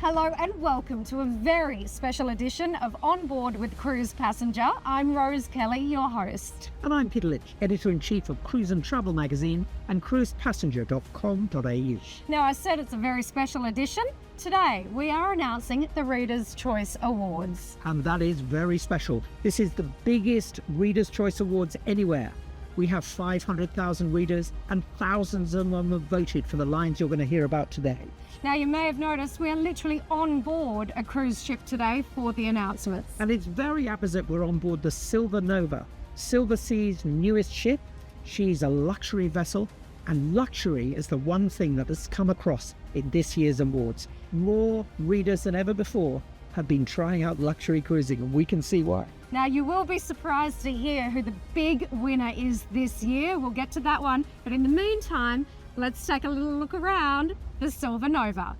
Hello and welcome to a very special edition of On Board with Cruise Passenger. I'm Rose Kelly, your host. And I'm Peter Litch, Editor-in-Chief of Cruise and Travel Magazine and cruisepassenger.com.au. Now, I said it's a very special edition. Today, we are announcing the Reader's Choice Awards. And that is very special. This is the biggest Reader's Choice Awards anywhere. We have 500,000 readers and thousands of them have voted for the lines you're going to hear about today. Now, you may have noticed we are literally on board a cruise ship today for the announcements. And it's very apposite we're on board the Silver Nova, Silversea's newest ship. She's a luxury vessel, and luxury is the one thing that has come across in this year's awards. More readers than ever before have been trying out luxury cruising, and we can see why. Now, you will be surprised to hear who the big winner is this year. We'll get to that one. But in the meantime, let's take a little look around the Silver Nova.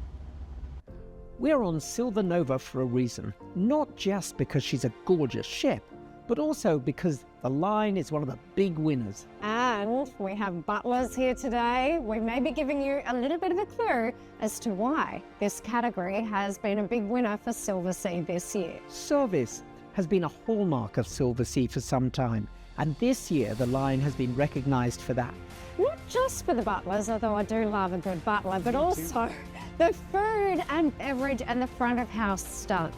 We're on Silver Nova for a reason, not just because she's a gorgeous ship, but also because the line is one of the big winners. And we have butlers here today. We may be giving you a little bit of a clue as to why this category has been a big winner for Silversea this year. Service has been a hallmark of Silversea for some time, and this year the line has been recognised for that. Not just for the butlers, although I do love a good butler, but also the food and beverage and the front of house stuff.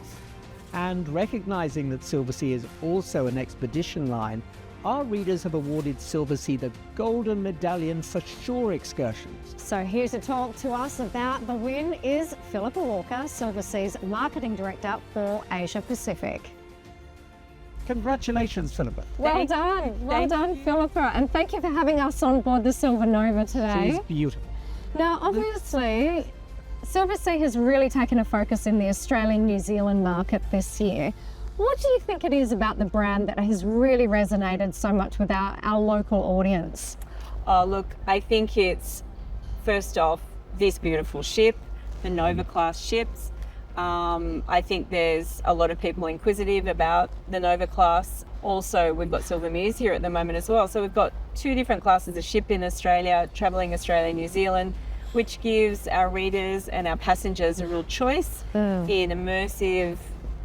And recognising that Silversea is also an expedition line, our readers have awarded Silversea the Golden Medallion for shore excursions. So here to talk to us about the win is Philippa Walker, Silversea's Marketing Director for Asia Pacific. Congratulations, Philippa. Well done, Philippa, and thank you for having us on board the Silver Nova today. She's beautiful. Now, obviously, Silversea has really taken a focus in the Australian-New Zealand market this year. What do you think it is about the brand that has really resonated so much with our local audience? Oh, look, I think it's, first off, this beautiful ship, the Nova class ships. I think there's a lot of people inquisitive about the Nova class. Also, we've got Silver Muse here at the moment as well. So we've got two different classes of ship in Australia, travelling Australia and New Zealand, which gives our readers and our passengers a real choice in immersive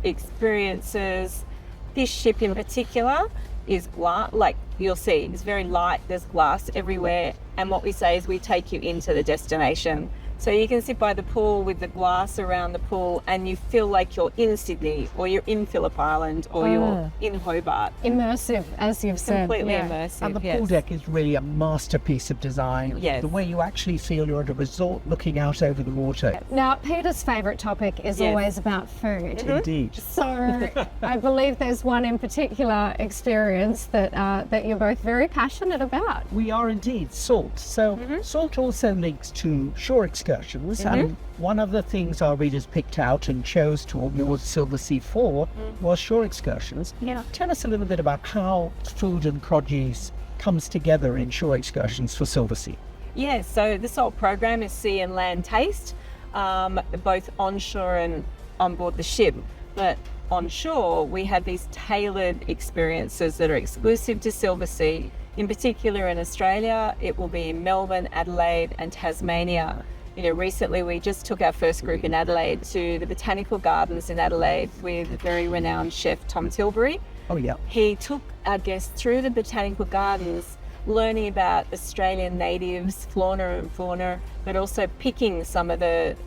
experiences. This ship in particular is glass, like you'll see, it's very light, there's glass everywhere. And what we say is we take you into the destination. So you can sit by the pool with the glass around the pool and you feel like you're in Sydney or you're in Phillip Island or you're in Hobart. Immersive, as you've said. Completely immersive, And the pool deck is really a masterpiece of design. Yes. The way you actually feel you're at a resort looking out over the water. Now, Peter's favourite topic is always about food. Indeed. So I believe there's one in particular experience that that you're both very passionate about. We are indeed, salt. So salt also links to shore excursions. And one of the things our readers picked out and chose to award Silversea for was shore excursions. Yeah. Tell us a little bit about how food and produce comes together in shore excursions for Silversea. Yeah, so the SALT program is sea and land taste, both onshore and on board the ship. But onshore, we have these tailored experiences that are exclusive to Silversea. In particular in Australia, it will be in Melbourne, Adelaide and Tasmania. You know, recently we just took our first group in Adelaide to the Botanical Gardens in Adelaide with very renowned chef Tom Tilbury. Oh, yeah. He took our guests through the Botanical Gardens, learning about Australian natives, flora and fauna, but also picking some of the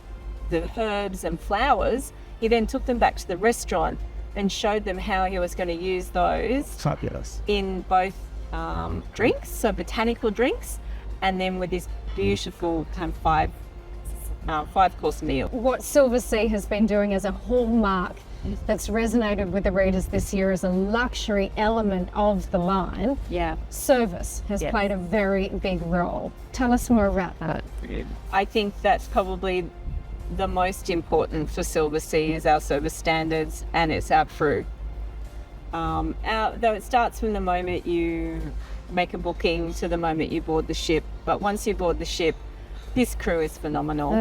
herbs and flowers. He then took them back to the restaurant and showed them how he was going to use those Fabulous. in both drinks, so botanical drinks, and then with this beautiful kind of five-course meal. What Silversea has been doing as a hallmark that's resonated with the readers this year as a luxury element of the line. Yeah. Service has played a very big role. Tell us more about that. I think that's probably the most important for Silversea is our service standards and it's our crew. Though it starts from the moment you make a booking to the moment you board the ship, but once you board the ship, this crew is phenomenal.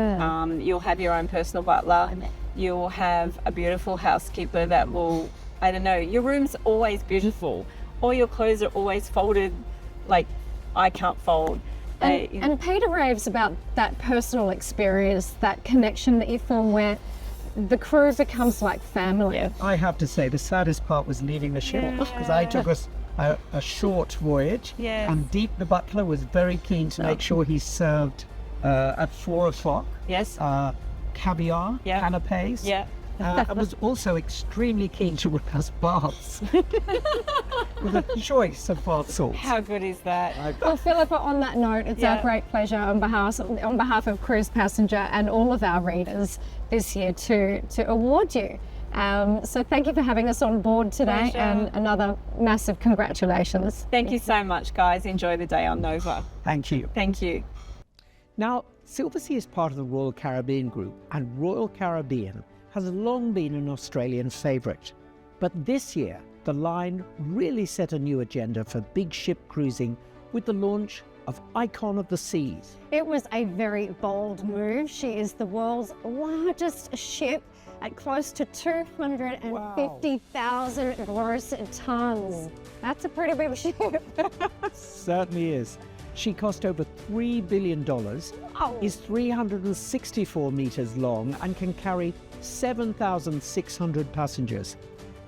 You'll have your own personal butler, you'll have a beautiful housekeeper that will, I don't know, your room's always beautiful, all your clothes are always folded like I can't fold. And Peter raves about that personal experience, that connection that you form where the crew becomes like family. I have to say, the saddest part was leaving the ship because I took us a short voyage, Yes. and Deep the butler was very keen to make sure he served at 4 o'clock Yes. caviar, Yeah. canapes. Yeah. I was also extremely keen to rip us baths with a choice of bath salts. How good is that? Well, Philippa, on that note, it's Yeah. our great pleasure on behalf of Cruise Passenger and all of our readers this year to award you. So thank you for having us on board today, Pleasure. and another massive congratulations. Thank you so much, guys. Enjoy the day on Nova. Thank you. Thank you. Now, Silversea is part of the Royal Caribbean Group, and Royal Caribbean has long been an Australian favourite. But this year, the line really set a new agenda for big ship cruising with the launch of Icon of the Seas. It was a very bold move. She is the world's largest ship at close to 250,000 gross tonnes. That's a pretty big ship. Certainly is. She cost over $3 billion, is 364 metres long, and can carry 7,600 passengers.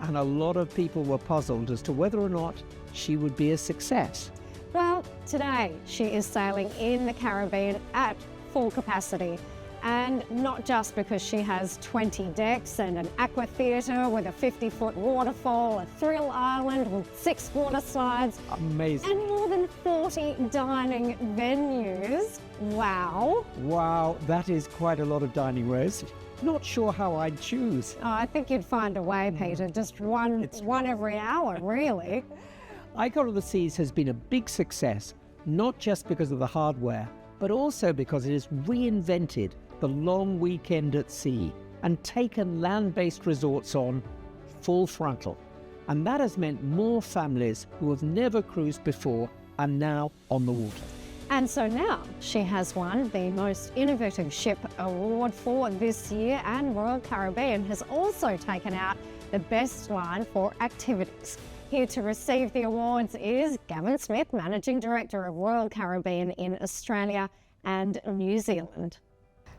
And a lot of people were puzzled as to whether or not she would be a success. Well, today she is sailing in the Caribbean at full capacity. And not just because she has 20 decks and an aqua theatre with a 50-foot waterfall, a thrill island with 6 water slides, Amazing. and more than 40 dining venues. Wow. Wow, that is quite a lot of dining, Rose. Not sure how I'd choose. Oh, I think you'd find a way, Peter. Just one every hour, really. Icon of the Seas has been a big success, not just because of the hardware, but also because it has reinvented the long weekend at sea and taken land-based resorts on full frontal. And that has meant more families who have never cruised before are now on the water. And so now she has won the Most Innovative Ship Award for this year, and Royal Caribbean has also taken out the Best Line for Activities. Here to receive the awards is Gavin Smith, Managing Director of Royal Caribbean in Australia and New Zealand.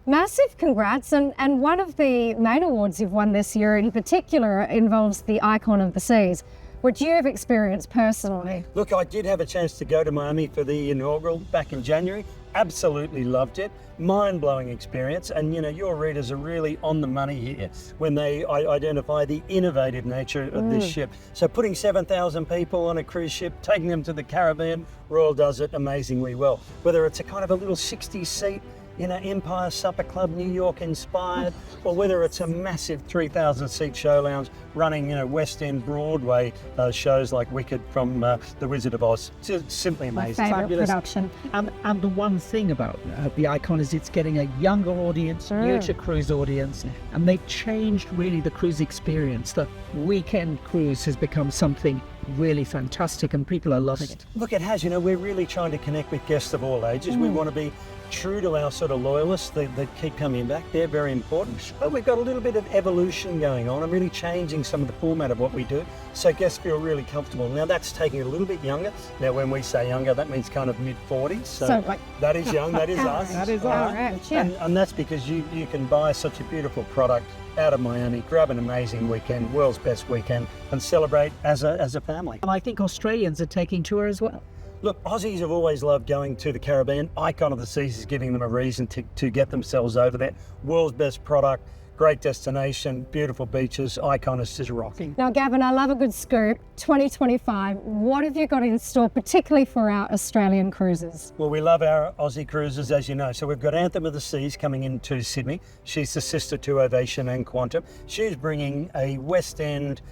Massive congrats, and one of the main awards you've won this year in particular involves the Icon of the Seas, which you have experienced personally. Look, I did have a chance to go to Miami for the inaugural back in January. Absolutely loved it. Mind-blowing experience. And, you know, your readers are really on the money here when they identify the innovative nature of this ship. So putting 7,000 people on a cruise ship, taking them to the Caribbean, Royal does it amazingly well. Whether it's a kind of a little 60-seat, you know, Empire Supper Club, New York inspired, or whether it's a massive 3,000 seat show lounge running, you know, West End Broadway shows like Wicked from The Wizard of Oz. It's simply My amazing. favourite Fabulous. production. And the one thing about the Icon is it's getting a younger audience, new to cruise audience, and they've changed really the cruise experience. The weekend cruise has become something really fantastic and people are loving it. Look, it has, you know, we're really trying to connect with guests of all ages. We want to be true to our sort of loyalists that keep coming back. They're very important. But we've got a little bit of evolution going on and really changing some of the format of what we do. So guests feel really comfortable. Now that's taking it a little bit younger. Now when we say younger, that means kind of mid-40s. So, like, that is young, that is us. That is All us. right? Right, yeah. And that's because you can buy such a beautiful product out of Miami, grab an amazing weekend, world's best weekend, and celebrate as a family. And I think Australians are taking tour as well. Look, Aussies have always loved going to the Caribbean. Icon of the Seas is giving them a reason to get themselves over there. World's best product, great destination, beautiful beaches. Icon is just rocking. Now, Gavin, I love a good scoop. 2025, what have you got in store, particularly for our Australian cruises? Well, we love our Aussie cruises, as you know. So we've got Anthem of the Seas coming into Sydney. She's the sister to Ovation and Quantum. She's bringing a West End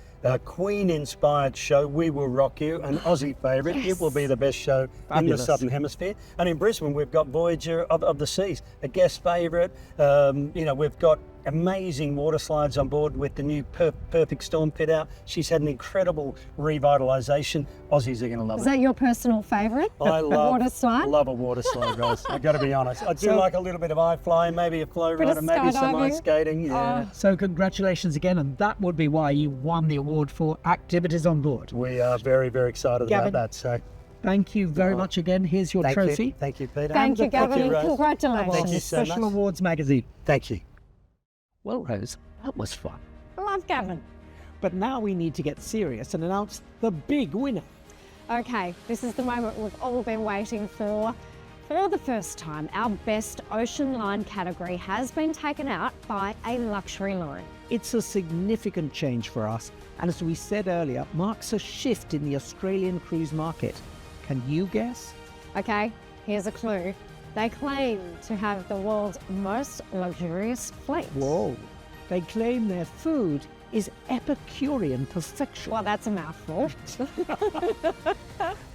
Queen-inspired show, We Will Rock You, an Aussie favourite. It will be the best show in the Fabulous. Southern Hemisphere. And in Brisbane, we've got Voyager of the Seas, a guest favourite. You know, we've got amazing water slides on board with the new Perfect Storm fit out. She's had an incredible revitalisation. Aussies are going to love Is it. that your personal favourite? I love water slide? love a water slide, guys. I've got to be honest. I do So- like a little bit of eye flying, maybe a flow Bit of rider, maybe some ice skydiving. skating. Yeah. So congratulations again, and that would be why you won the award for activities on board. We are very, very excited Gavin, about that. So Thank you very much again. Here's your thank trophy. you. Thank you, Peter. Thank you, Thank Gavin, and Rose. congratulations. Thank you so Special much. Awards magazine. Thank you. Well, Rose, That was fun. Love Gavin. But now we need to get serious and announce the big winner. Okay, this is the moment we've all been waiting for. For the first time, our best ocean line category has been taken out by a luxury line. It's a significant change for us, and as we said earlier, marks a shift in the Australian cruise market. Can you guess? Okay, here's a clue. They claim to have the world's most luxurious fleet. Whoa. They claim their food is Epicurean perfection. Well, that's a mouthful.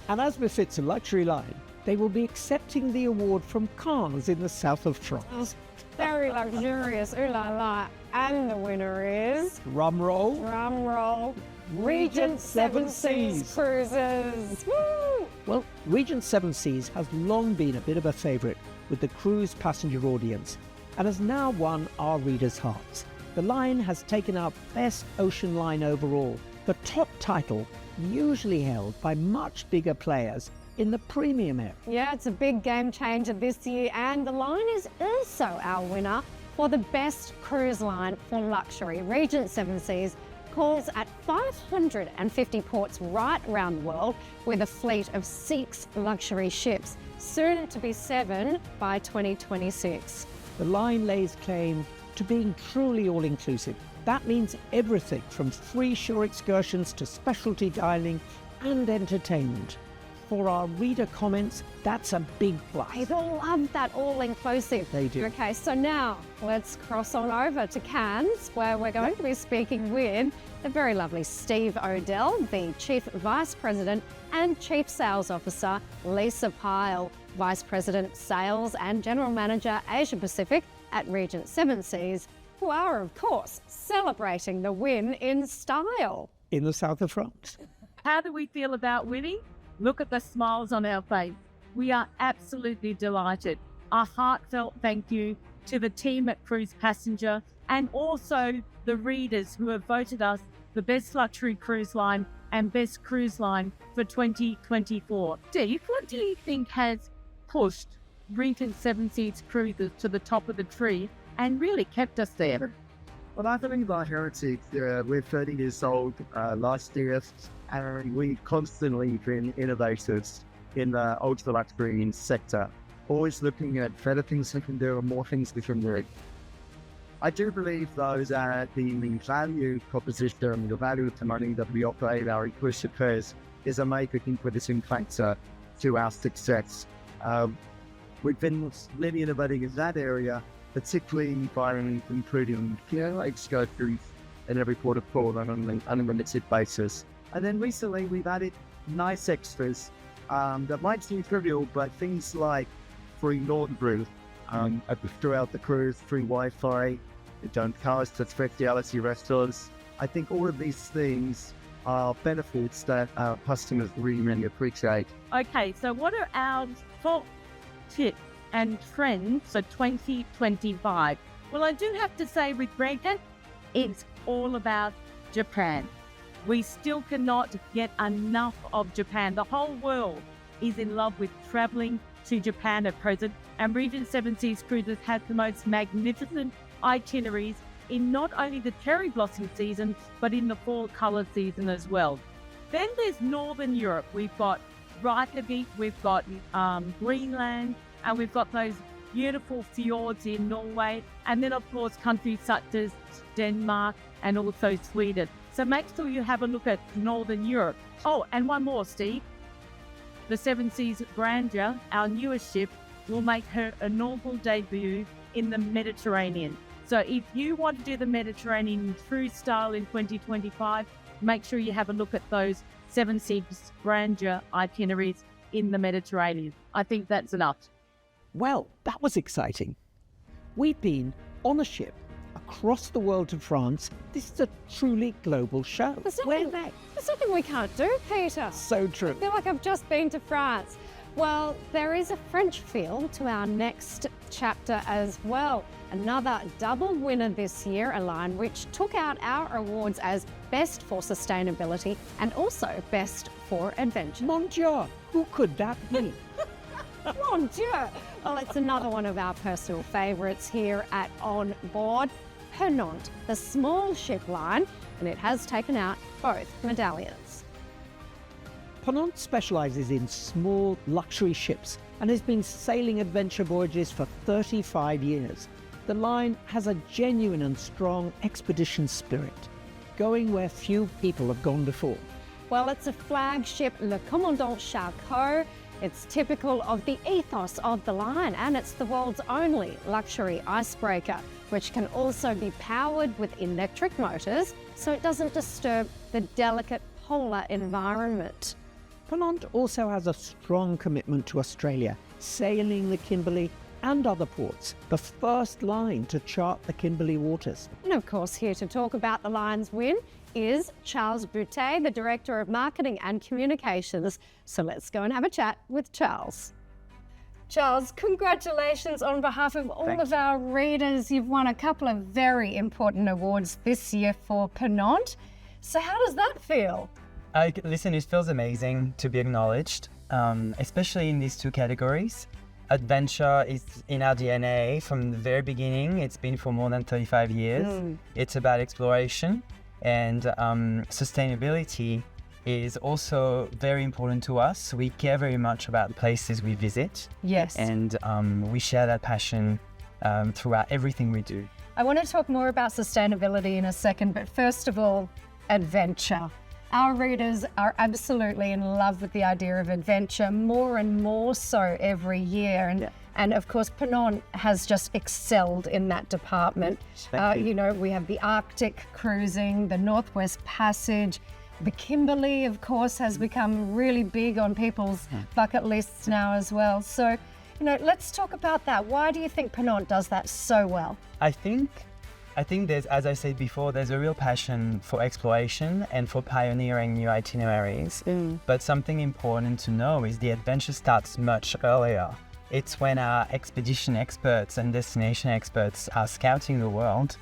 And as befits a luxury line, they will be accepting the award from Cannes in the south of France. Very luxurious, ooh la la. And the winner is, Drum roll. drum roll, Regent Seven Seas Cruises. Woo! Well, Regent Seven Seas has long been a bit of a favourite with the cruise passenger audience and has now won our readers' hearts. The line has taken out Best Ocean Line overall, the top title usually held by much bigger players in the premium area. Yeah, it's a big game changer this year, and the line is also our winner for the best cruise line for luxury. Regent Seven Seas calls at 550 ports right around the world with a fleet of 6 luxury ships, soon to be 7 by 2026. The line lays claim to being truly all-inclusive. That means everything from free shore excursions to specialty dining and entertainment. For our reader comments, that's a big plus. People love that all-inclusive. They do. Okay, so now let's cross on over to Cannes, where we're going to be speaking with the very lovely Steve Odell, the Chief Vice President and Chief Sales Officer, Lisa Pyle, Vice President Sales and General Manager Asia Pacific at Regent Seven Seas, who are, of course, celebrating the win in style. In the south of France. How do we feel about winning? Look at the smiles on our face. We are absolutely delighted. A heartfelt thank you to the team at Cruise Passenger and also the readers who have voted us the best luxury cruise line and best cruise line for 2024. Steve, what do you think has pushed Regent Seven Seas Cruises to the top of the tree and really kept us there? Well, I believe our heritage, we're 30 years old last year, and we've constantly been innovators in the ultra luxury sector, always looking at better things we can do and more things we can do. I do believe, though, that the value proposition, the value of the money that we operate our inclusive fares is a major contributing factor to our success. We've been really innovating in that area, particularly by including excursions in every port of call on an unlimited basis. And then recently we've added nice extras that might seem trivial, but things like free laundry throughout the cruise, free Wi-Fi, cars to specialty restaurants. I think all of these things are benefits that our customers really appreciate. Okay, so what are our top tips and trends for 2025? Well, I do have to say with Regent, it's all about Japan. We still cannot get enough of Japan. The whole world is in love with traveling to Japan at present, and Regent Seven Seas Cruises has the most magnificent itineraries in not only the cherry blossom season, but in the fall colour season as well. Then there's Northern Europe. We've got Reykjavik, we've got Greenland, and we've got those beautiful fjords in Norway, and then of course countries such as Denmark and also Sweden. So make sure you have a look at Northern Europe. Oh, and one more, Steve. The Seven Seas Grandeur, our newest ship, will make her inaugural debut in the Mediterranean. So if you want to do the Mediterranean cruise style in 2025, make sure you have a look at those Seven Seas Grandeur itineraries in the Mediterranean. I think that's enough. Well, that was exciting. We've been on a ship across the world to France. This is a truly global show. There's nothing we can't do, Peter. So true. I feel like I've just been to France. Well, there is a French feel to our next chapter as well. Another double winner this year, a line which took out our awards as Best for Sustainability and also Best for Adventure. Mon Dieu, who could that be? Mon Dieu! Well, it's another one of our personal favourites here at On Board. Pennant, the small ship line, and it has taken out both medallions. Pennant specialises in small luxury ships and has been sailing adventure voyages for 35 years. The line has a genuine and strong expedition spirit, going where few people have gone before. Well, it's a flagship Le Commandant Charcot. It's typical of the ethos of the line, and it's the world's only luxury icebreaker, which can also be powered with electric motors, so it doesn't disturb the delicate polar environment. Pennant also has a strong commitment to Australia, sailing the Kimberley and other ports, the first line to chart the Kimberley waters. And of course, here to talk about the line's win is Charles Boutet, the Director of Marketing and Communications. So let's go and have a chat with Charles. Charles, congratulations on behalf of all of our readers. You've won a couple of very important awards this year for Pennant. So how does that feel? Listen, it feels amazing to be acknowledged, especially in these two categories. Adventure is in our DNA from the very beginning. It's been for more than 35 years. It's about exploration, and sustainability is also very important to us. We care very much about the places we visit. Yes. And we share that passion throughout everything we do. I want to talk more about sustainability in a second, but first of all, adventure. Our readers are absolutely in love with the idea of adventure, more and more so every year. And of course, Pennant has just excelled in that department. You know, we have the Arctic cruising, the Northwest Passage, the Kimberley, of course, has become really big on people's bucket lists now as well. So, you know, let's talk about that. Why do you think Pennant does that so well? I think there's, as I said before, there's a real passion for exploration and for pioneering new itineraries. But something important to know is the adventure starts much earlier. It's when our expedition experts and destination experts are scouting the world,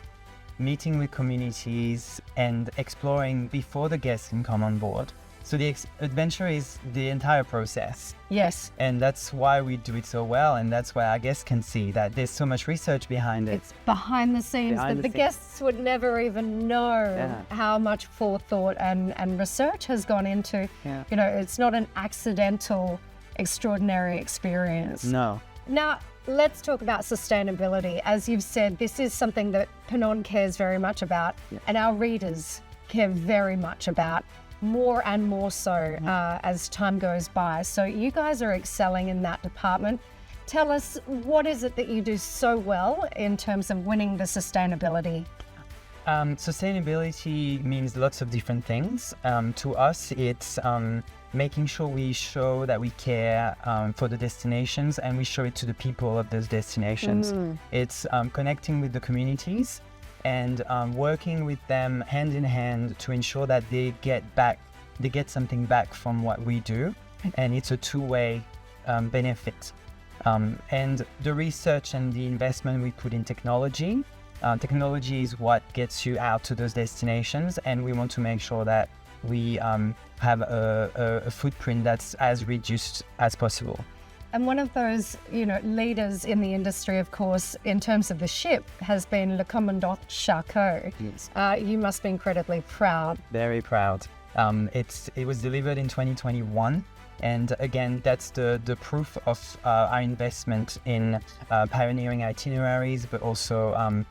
meeting with communities and exploring before the guests can come on board. So the adventure is the entire process. Yes. And that's why we do it so well, and that's why our guests can see that there's so much research behind it. It's behind the scenes that the guests would never even know how much forethought and research has gone into. You know, it's not an accidental, extraordinary experience. No. Now, let's talk about sustainability. As you've said, this is something that Pennant cares very much about, and our readers care very much about, more and more so as time goes by. So you guys are excelling in that department. Tell us, what is it that you do so well in terms of winning the sustainability? Sustainability means lots of different things. To us, it's making sure we show that we care for the destinations, and we show it to the people of those destinations. It's connecting with the communities and working with them hand in hand to ensure that they get something back from what we do, and it's a two-way benefit. And the research and the investment we put in technology is what gets you out to those destinations, and we want to make sure that we have a footprint that's as reduced as possible. And one of those, you know, leaders in the industry, of course, in terms of the ship, has been Le Commandant Charcot. Yes. You must be incredibly proud. Very proud. It was delivered in 2021, and again, that's the proof of our investment in pioneering itineraries, but also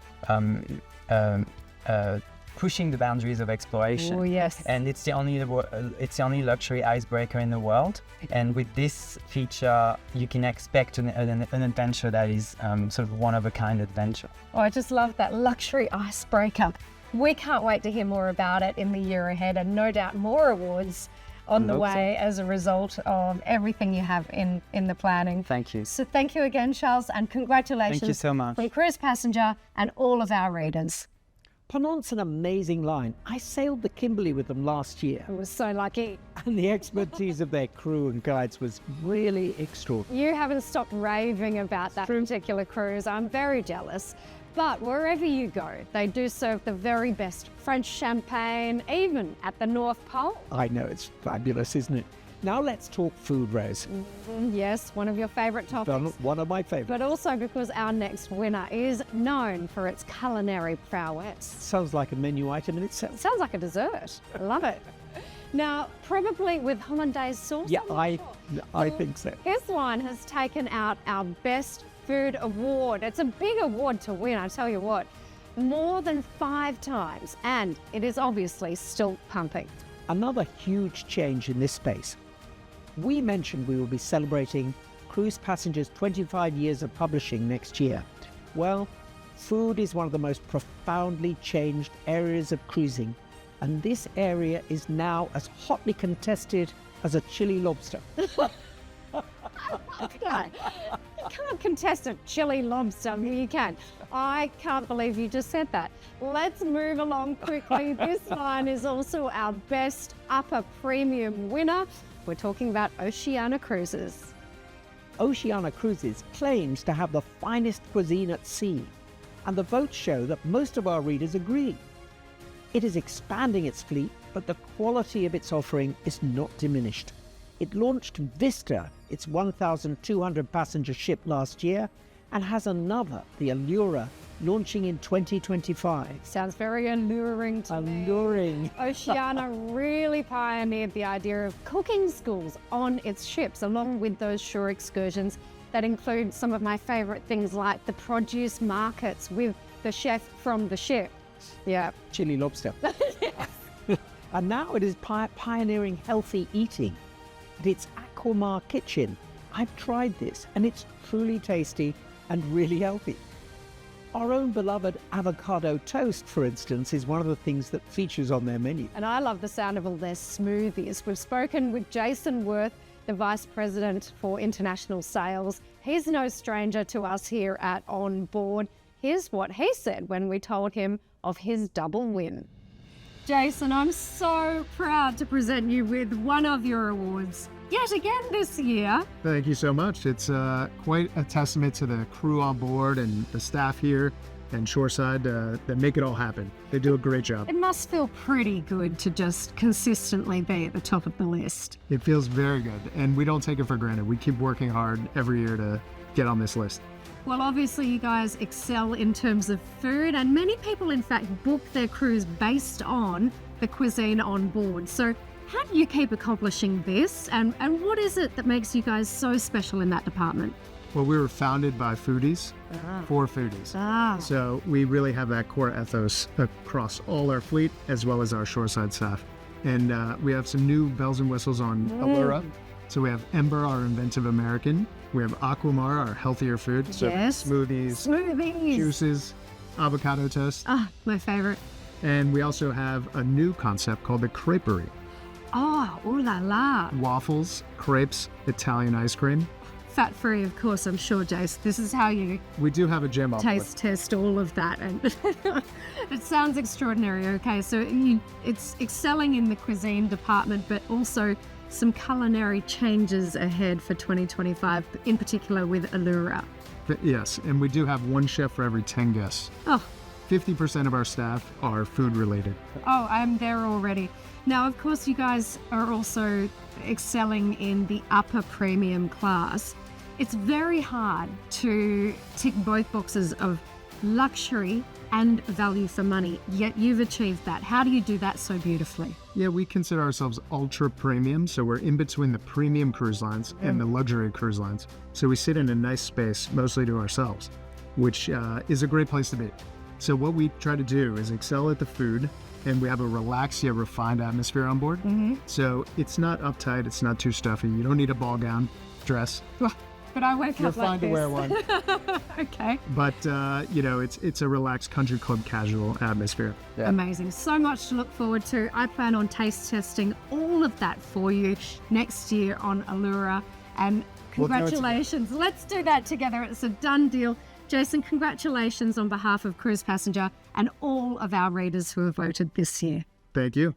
pushing the boundaries of exploration. Oh yes. And it's the only luxury icebreaker in the world. And with this feature, you can expect an adventure that is sort of one-of-a-kind adventure. Oh, I just love that luxury icebreaker. We can't wait to hear more about it in the year ahead, and no doubt more awards on the way as a result of everything you have in the planning. Thank you. So thank you again, Charles, and congratulations. Thank you so much. From Cruise Passenger and all of our readers. Pennant's an amazing line. I sailed the Kimberley with them last year, I was so lucky. and the expertise of their crew and guides was really extraordinary. You haven't stopped raving about that particular cruise. I'm very jealous. But wherever you go, they do serve the very best French champagne, even at the North Pole. I know, it's fabulous, isn't it? Now let's talk food, Rose. Yes, one of your favourite topics. One of my favourites. But also because our next winner is known for its culinary prowess. Sounds like a menu item in itself. Sounds like a dessert. I love it. Now, probably with hollandaise sauce. Yeah, on the I top. think so. His wine has taken out our Best Food Award. It's a big award to win, I tell you what. More than 5 times, and it is obviously still pumping. Another huge change in this space. We mentioned we will be celebrating Cruise Passengers' 25 years of publishing next year. Well, food is one of the most profoundly changed areas of cruising, and this area is now as hotly contested as a chili lobster. Okay. You can't contest a chili lobster. I mean, you can. I can't believe you just said that. Let's move along quickly. This line is also our best upper premium winner. We're talking about Oceania Cruises. Oceania Cruises claims to have the finest cuisine at sea, and the votes show that most of our readers agree. It is expanding its fleet, but the quality of its offering is not diminished. It launched Vista, its 1,200 passenger ship last year, and has another, the Allura, launching in 2025. Sounds very alluring to me. Alluring. Oceania really pioneered the idea of cooking schools on its ships, along with those shore excursions that include some of my favourite things like the produce markets with the chef from the ship. Yeah. Chili lobster. And now it is pioneering healthy eating. At its Aquamar kitchen, I've tried this and it's truly tasty and really healthy. Our own beloved avocado toast, for instance, is one of the things that features on their menu. And I love the sound of all their smoothies. We've spoken with Jason Worth, the Vice President for International Sales. He's no stranger to us here at On Board. Here's what he said when we told him of his double win. Jason, I'm so proud to present you with one of your awards yet again this year. Thank you so much. It's quite a testament to the crew on board and the staff here and Shoreside that make it all happen. They do a great job. It must feel pretty good to just consistently be at the top of the list. It feels very good, and we don't take it for granted. We keep working hard every year to get on this list. Well, obviously you guys excel in terms of food, and many people in fact book their cruise based on the cuisine on board. So how do you keep accomplishing this, and what is it that makes you guys so special in that department? Well, we were founded by foodies for foodies. So we really have that core ethos across all our fleet as well as our shoreside staff. And we have some new bells and whistles on Allura. So we have Ember, our inventive American. We have Aquamar, our healthier food. So Yes. smoothies, juices, avocado toast. Ah, my favorite. And we also have a new concept called the Creperie. Oh, ooh la la. Waffles, crepes, Italian ice cream. Fat free, of course, I'm sure, Jace. This is how you We do have a gym on board. taste test all of that, and it sounds extraordinary. Okay, so it's excelling in the cuisine department, but also some culinary changes ahead for 2025, in particular with Allura. Yes, and we do have one chef for every 10 guests. Oh, 50% of our staff are food related. oh, I'm there already. Now, of course, you guys are also excelling in the upper premium class. It's very hard to tick both boxes of luxury and value for money, yet you've achieved that. How do you do that so beautifully? Yeah, we consider ourselves ultra premium, so we're in between the premium cruise lines and the luxury cruise lines. So we sit in a nice space, mostly to ourselves, which is a great place to be. So what we try to do is excel at the food, and we have a relaxed yet refined atmosphere on board. So it's not uptight, it's not too stuffy. You don't need a ball gown, dress. But I wake You're up like fine to this. wear one. Okay. But, it's a relaxed country club casual atmosphere. Amazing. So much to look forward to. I plan on taste testing all of that for you next year on Allura. And We'll do it together. congratulations. Let's do that together. It's a done deal. Jason, congratulations on behalf of Cruise Passenger and all of our readers who have voted this year. Thank you.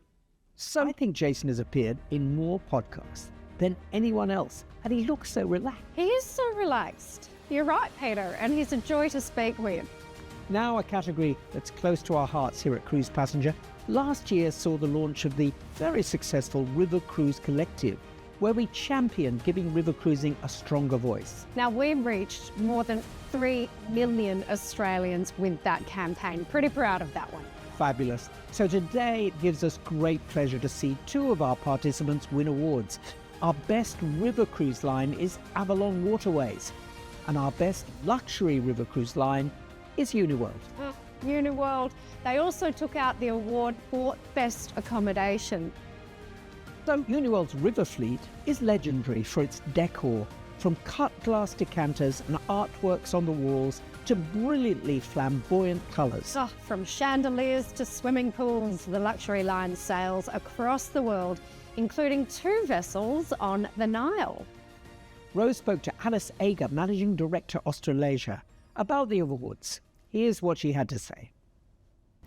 So I think Jason has appeared in more podcasts than anyone else, and he looks so relaxed. He is so relaxed. You're right, Peter, and he's a joy to speak with. Now a category that's close to our hearts here at Cruise Passenger. Last year saw the launch of the very successful River Cruise Collective, where we champion giving river cruising a stronger voice. Now, we reached more than 3 million Australians with that campaign. Pretty proud of that one. Fabulous. So today it gives us great pleasure to see 2 of our participants win awards. Our best river cruise line is Avalon Waterways, and our best luxury river cruise line is Uniworld. Uniworld, they also took out the award for Best Accommodation. So Uniworld's river fleet is legendary for its decor, from cut glass decanters and artworks on the walls to brilliantly flamboyant colours. Oh, from chandeliers to swimming pools, the luxury line sails across the world, including 2 vessels on the Nile. Rose spoke to Alice Ager, Managing Director Australasia, about the awards. Here's what she had to say.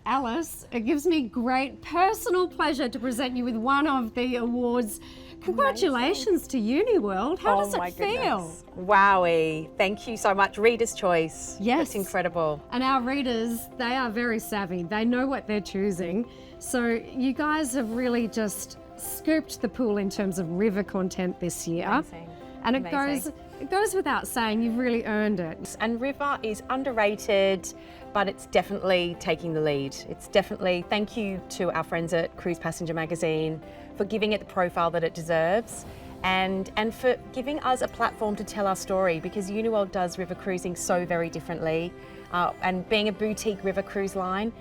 Alice, it gives me great personal pleasure to present you with one of the awards. Congratulations to Uniworld. How does it feel? Wowie. Thank you so much. Reader's Choice. Yes. It's incredible. And our readers, they are very savvy. They know what they're choosing. So you guys have really just scooped the pool in terms of river content this year. Amazing. And it Amazing. goes without saying, you've really earned it. And river is underrated, but it's definitely taking the lead. It's definitely, thank you to our friends at Cruise Passenger Magazine for giving it the profile that it deserves and for giving us a platform to tell our story, because Uniworld does river cruising so very differently. And being a boutique river cruise line,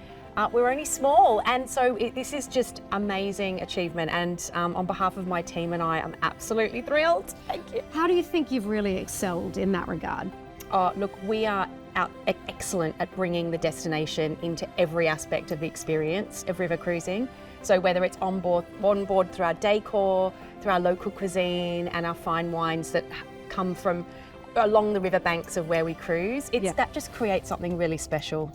we're only small, and so this is just amazing achievement, and on behalf of my team and I'm absolutely thrilled. Thank you. How do you think you've really excelled in that regard? Look, we are excellent at bringing the destination into every aspect of the experience of river cruising. So whether it's on board through our decor, through our local cuisine and our fine wines that come from along the riverbanks of where we cruise, that just creates something really special.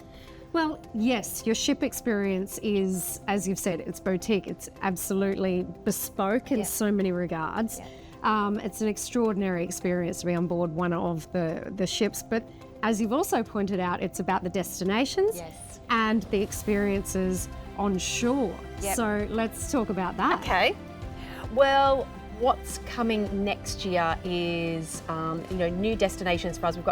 Well, yes, your ship experience is, as you've said, it's boutique. It's absolutely bespoke in so many regards. It's an extraordinary experience to be on board one of the ships. But as you've also pointed out, it's about the destinations and the experiences on shore. So let's talk about that. Okay. Well, what's coming next year is, new destinations for us. We've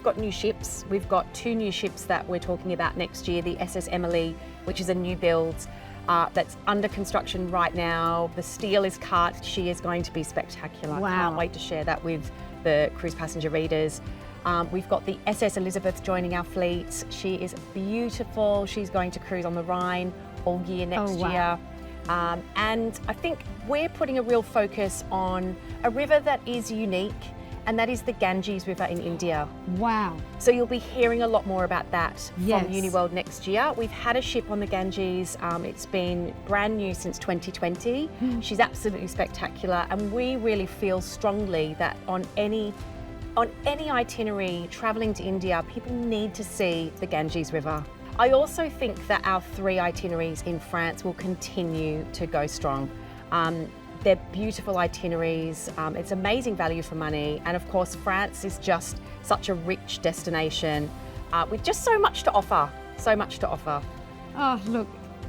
got new ships. We've got 2 new ships that we're talking about next year. The SS Emily, which is a new build that's under construction right now. The steel is cut. She is going to be spectacular. Wow. Can't wait to share that with the cruise passenger readers. We've got the SS Elizabeth joining our fleet. She is beautiful. She's going to cruise on the Rhine all year next year. And I think we're putting a real focus on a river that is unique, and that is the Ganges River in India. Wow. So you'll be hearing a lot more about that from Uniworld next year. We've had a ship on the Ganges. It's been brand new since 2020. She's absolutely spectacular, and we really feel strongly that on any itinerary traveling to India, people need to see the Ganges River. I also think that our 3 itineraries in France will continue to go strong. They're beautiful itineraries, it's amazing value for money, and of course France is just such a rich destination with just so much to offer, Oh, look,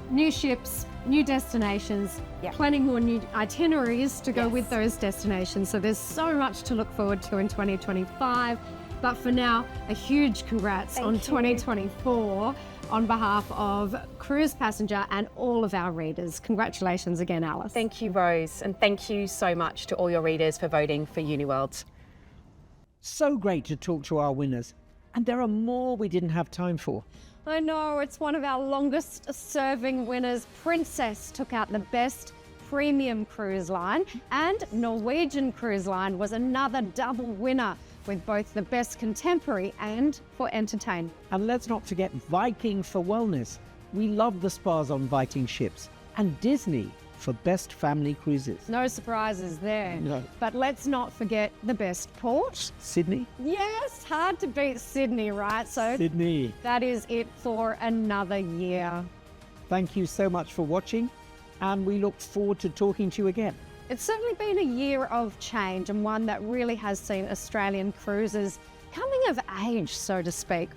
new ships, new destinations, plenty more new itineraries to go with those destinations. So there's so much to look forward to in 2025. But for now, a huge congrats on 2024 on behalf of Cruise Passenger and all of our readers. Congratulations again, Alice. Thank you, Rose, and thank you so much to all your readers for voting for Uniworld. So great to talk to our winners, and there are more we didn't have time for. I know, it's one of our longest serving winners. Princess took out the best premium cruise line, and Norwegian Cruise Line was another double winner with both the best contemporary and for entertain. And let's not forget Viking for wellness. We love the spas on Viking ships, and Disney for best family cruises. No surprises there. No. But let's not forget the best port. Sydney? Yes, hard to beat Sydney, right? So Sydney. that is it for another year. Thank you so much for watching, and we look forward to talking to you again. It's certainly been a year of change, and one that really has seen Australian cruisers coming of age, so to speak.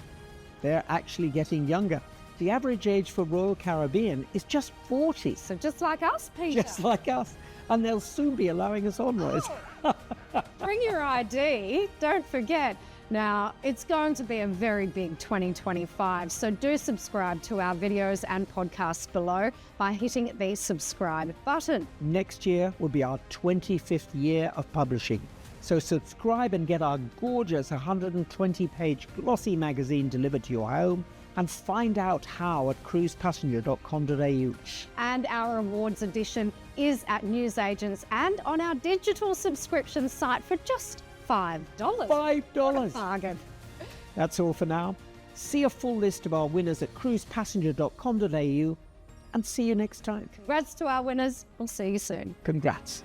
They're actually getting younger. The average age for Royal Caribbean is just 40. So just like us, Peter. Just like us. and they'll soon be allowing us on, Rose. Bring your ID, don't forget. Now, it's going to be a very big 2025, so do subscribe to our videos and podcasts below by hitting the subscribe button. Next year will be our 25th year of publishing. So subscribe and get our gorgeous 120-page glossy magazine delivered to your home, and find out how at cruisepassenger.com.au. And our awards edition is at newsagents and on our digital subscription site for just $5. $5. Bargain. That's all for now. See a full list of our winners at cruisepassenger.com.au, and see you next time. Congrats to our winners. We'll see you soon. Congrats.